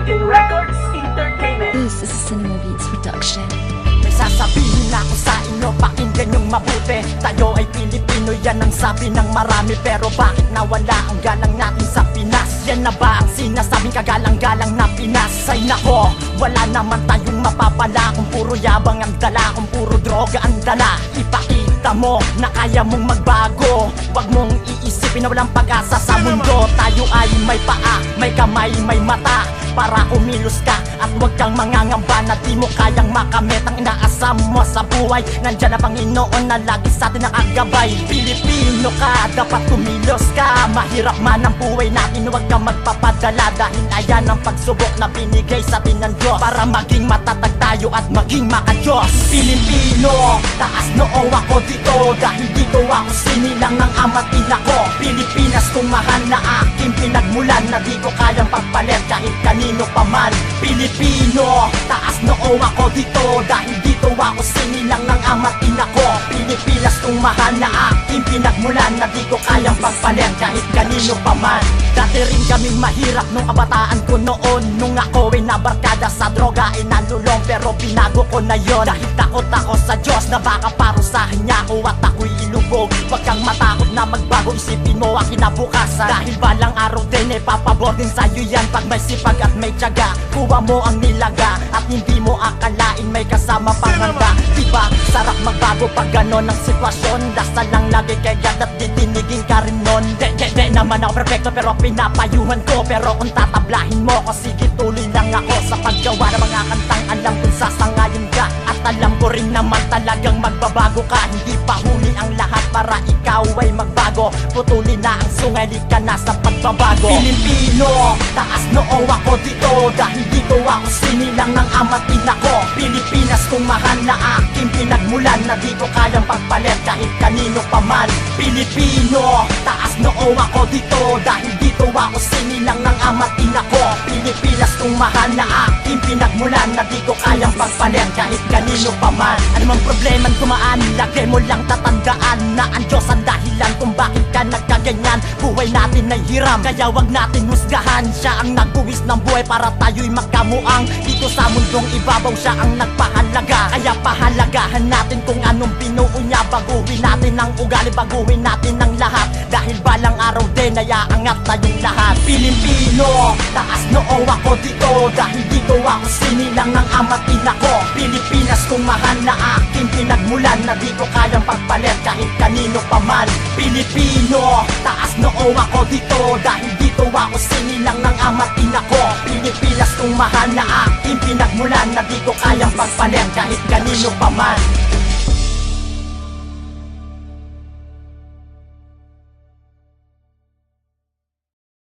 Beacon Records Entertainment. This is a Cinema Beats production. May sasabihin ako sa inyo, pakinggan yung mabuti. Tayo ay Pilipino, yan ang sabi ng marami. Pero bakit nawala ang galang natin sa Pinas? Yan na ba ang sinasabing kagalang-galang na Pinas? Ay nako, wala naman tayong mapapala kung puro yabang ang dala, kung puro droga ang dala. Ipakita mo na kaya mong magbago. Huwag mong iisipin na walang pag-asa sa mundo. Tayo ay may paa, may kamay, may mata para kumilos ka at huwag kang mangangamba na di mo kayang makamit ang inaasam mo sa buhay. Nandiyan na Panginoon na lagi sa atin nakagabay. Pilipino ka, dapat kumilos ka. Mahirap man ang buhay natin, huwag kang magpapadala dahil ayan ang pagsubok na binigay sa atin ng Diyos para maging matatag tayo at maging makadiyos. Pilipino, taas noo ako dito dahil dito ako sinilang ng ama't ina ko. Pilipinas kung mahal na aking pinagmulan na di ko kayang pagpalit kahit kanino pa man. Pilipino, taas noo ako dito dahil dito ako sinilang ng ama't ina ko. Pilipinas kung mahal na aking pinagmulan na di ko kayang pagpalit kahit kanino pa man. Dati rin kaming mahirap nung kabataan ko noon, nung ako ay nabarkada sa droga ay nalulong. Pero binago ko na yon dahil takot ako sa Diyos na baka parusahan niya ako at ako'y ilubog. Huwag kang matakot na magbago, isipin mo ang kinabukasan dahil balang araw din ay papabor din sa'yo yan. Pag may sipag at may tiyaga, kuha mo ang nilaga at hindi mo akalain may kasama pang handa. Diba sarap magbago pag ganon ang sitwasyon? Dasal lang lagi kay God at titinigin ka rin nun. Di naman ako perfecto pero pinapayuhan ko. Pero kung tatablahin mo ko, sige tuloy lang ako sa paggawa ng mga kantang alam kung sasangayon ka. At alam ko rin naman talagang magbabago ka. Hindi pa huli ang lahat para ikaw ay magbago. Putulin na ang sungali ka na sa pagbabago. Pilipino, taas noo ako dito dahil dito ako sinilang ng ama't ina ko. Pilipinas kung mahal na aking pinagmulan na di ko kayang pagpalit kahit kanino pa man. Pilipino, taas noo ako dito dahil dito ako sinilang ng ama't ina ko. Pilipinas kung mahal na aking pinagmulan na di ko kayang pagpalit kahit kanino pa man. Anumang problema'n dumaan, lagi mo lang tatandaan na ang Diyos ang dahilan kung bakit ka nagkaganyan. Buhay natin ay hiram, kaya wag natin husgahan. Siya ang nagbuwis ng buhay para tayo'y magkamuang. Dito sa mundong ibabaw siya ang nagpahalaga, kaya pahalagahan natin kung anong binuo niya. Baguhin natin ang ugali, baguhin natin ang lahat dahil balang araw din ay aangat tayong lahat. Pilipino, taas noo ako dito dahil dito ako sinilang ng ama't ina ko. Pilipinas kung mahal na aking pinagmulan na di ko kayang pagpalit kahit kanino pa man. Pilipino, taas noo ako dito dahil dito ako sinilang ng ama't ina ko. Pilipinas kung mahal na aking pinagmulan na di ko kayang pagpalit kahit kanino pa man.